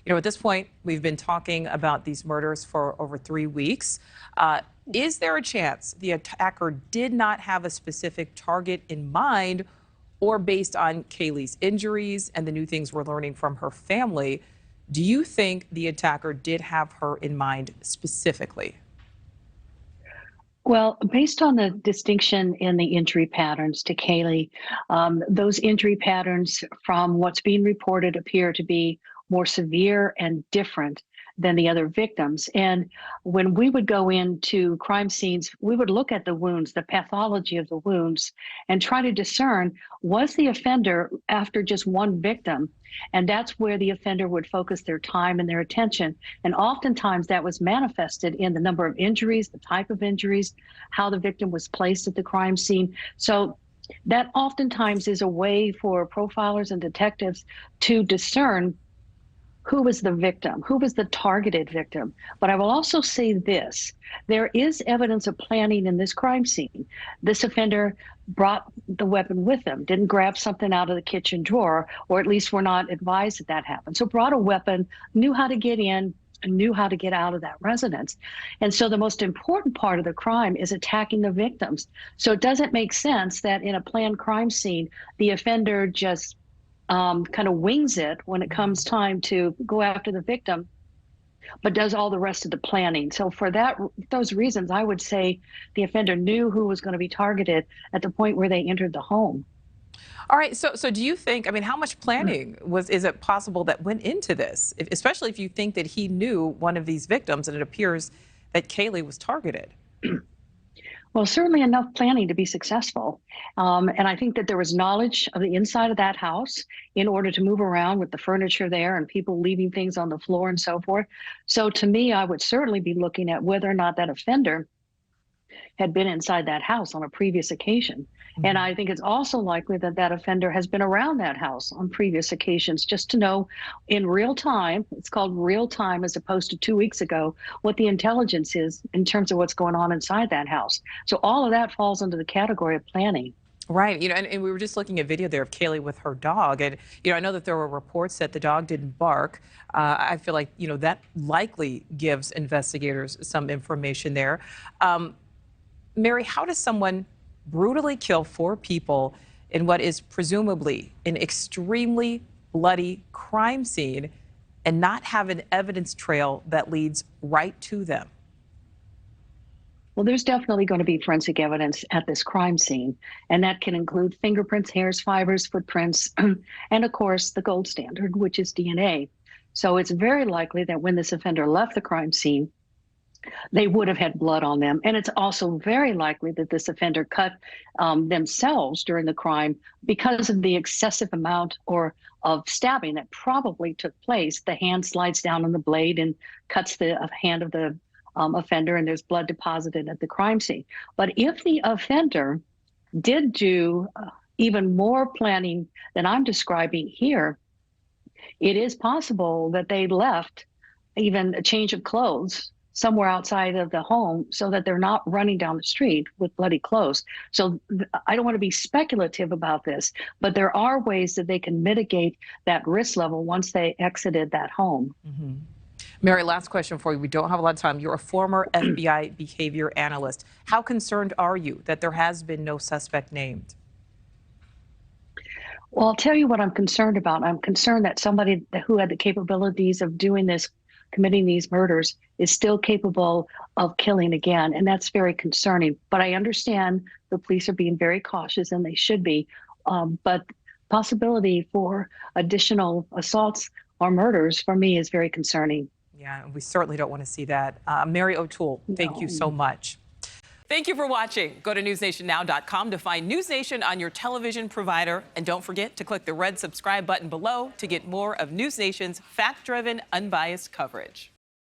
At this point, we've been talking about these murders for over 3 weeks. Is there a chance the attacker did not have a specific target in mind, or based on Kaylee's injuries and the new things we're learning from her family, do you think the attacker did have her in mind specifically? Well, based on the distinction in the injury patterns to Kaylee, those injury patterns from what's being reported appear to be more severe and different than the other victims. And when we would go into crime scenes, we would look at the wounds, the pathology of the wounds, and try to discern, was the offender after just one victim? And that's where the offender would focus their time and their attention. And oftentimes that was manifested in the number of injuries, the type of injuries, how the victim was placed at the crime scene. So that oftentimes is a way for profilers and detectives to discern who was the victim, who was the targeted victim. But I will also say this, there is evidence of planning in this crime scene. This offender brought the weapon with him, didn't grab something out of the kitchen drawer, or at least we're not advised that that happened. So brought a weapon, knew how to get in, and knew how to get out of that residence. And so the most important part of the crime is attacking the victims. So it doesn't make sense that in a planned crime scene, the offender just kind of wings it when it comes time to go after the victim, but does all the rest of the planning. So for those reasons, I would say the offender knew who was going to be targeted at the point where they entered the home. All right, so do you think, how much planning is it possible that went into this, especially if you think that he knew one of these victims and it appears that Kaylee was targeted? Well, certainly enough planning to be successful. And I think that there was knowledge of the inside of that house in order to move around with the furniture there and people leaving things on the floor and so forth. So to me, I would certainly be looking at whether or not that offender had been inside that house on a previous occasion. And I think it's also likely that that offender has been around that house on previous occasions, just to know in real time, it's called real time as opposed to 2 weeks ago, what the intelligence is in terms of what's going on inside that house. So all of that falls under the category of planning. Right. And we were just looking at video there of Kaylee with her dog. And, I know that there were reports that the dog didn't bark. I feel like, that likely gives investigators some information there. Mary, how does someone brutally kill 4 people in what is presumably an extremely bloody crime scene and not have an evidence trail that leads right to them? Well, there's definitely going to be forensic evidence at this crime scene, and that can include fingerprints, hairs, fibers, footprints, and of course, the gold standard, which is DNA. So it's very likely that when this offender left the crime scene, they would have had blood on them. And it's also very likely that this offender cut themselves during the crime because of the excessive amount of stabbing that probably took place. The hand slides down on the blade and cuts the hand of the offender, and there's blood deposited at the crime scene. But if the offender did do even more planning than I'm describing here, it is possible that they left even a change of clothes somewhere outside of the home so that they're not running down the street with bloody clothes. So I don't want to be speculative about this, but there are ways that they can mitigate that risk level once they exited that home. Mary, last question for you. We don't have a lot of time. You're a former FBI behavior analyst. How concerned are you that there has been no suspect named? Well, I'll tell you what I'm concerned about. I'm concerned that somebody who had the capabilities of doing this, committing these murders, is still capable of killing again. And that's very concerning. But I understand the police are being very cautious, and they should be. But possibility for additional assaults or murders for me is very concerning. Yeah, we certainly don't want to see that. Mary O'Toole, thank you so much. Thank you for watching. Go to newsnationnow.com to find NewsNation on your television provider. And don't forget to click the red subscribe button below to get more of NewsNation's fact-driven, unbiased coverage.